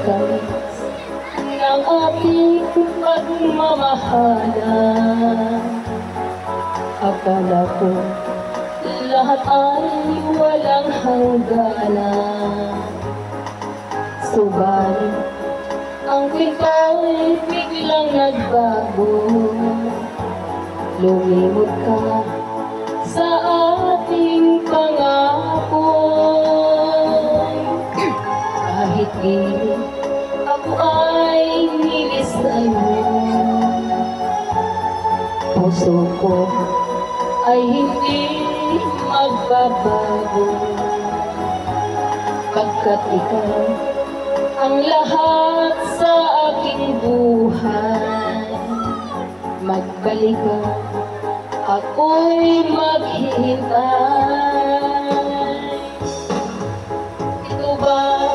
tamis ng aking pagmamahalan. Akala ko lahat ay walang hangganan, subalit ang kwenta'y biglang nagbago. Lumimot ka sa ating pangako. Kahit di ako ay nilisan mo, puso ko ay hindi magbabago. Pagkat ikaw ang lahat sa aking buhay, magbalik ka, ako'y maghihintay. Ito ba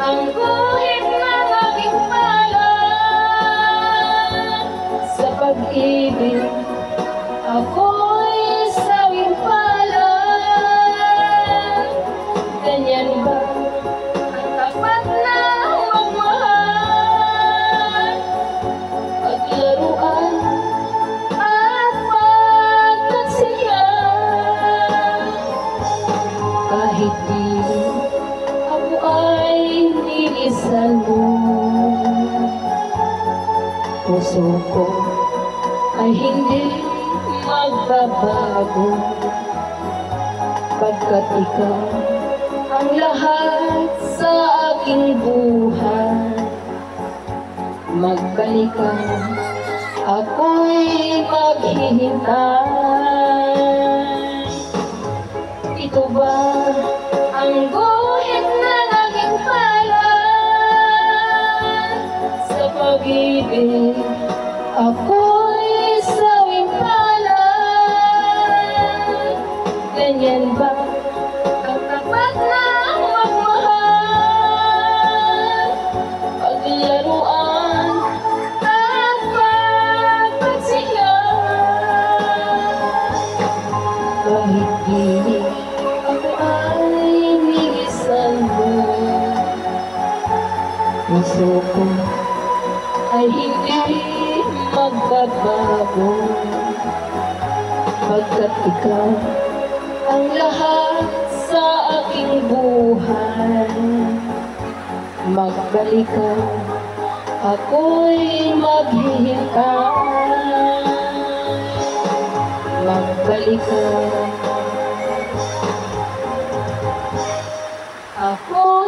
ang guhit ng aking palad? Sa pag-ibig ako'y sawing palad. Ganyan ba ang tapat na magmahal? Paglaruan at pagtaksiya, kahit di ako ay nilisan mo, puso ko ay hindi magbabago. Pagkat ikaw ang lahat sa aking buhay, magbalik ka, ako'y maghihintay. Ito ba ang guhit na naging palad? Sa pag-ibig ako'y sawing palad. Ganyan ba ang tapat na magmahal? Paglaruan at pagpagsika, kahit di ako ay nilisan mo, puso ko ay hindi magbabago. Pagkat ikaw ang lahat sa aking buhay, magbalik ka, ako'y maghihintay. Magbalik ka, ako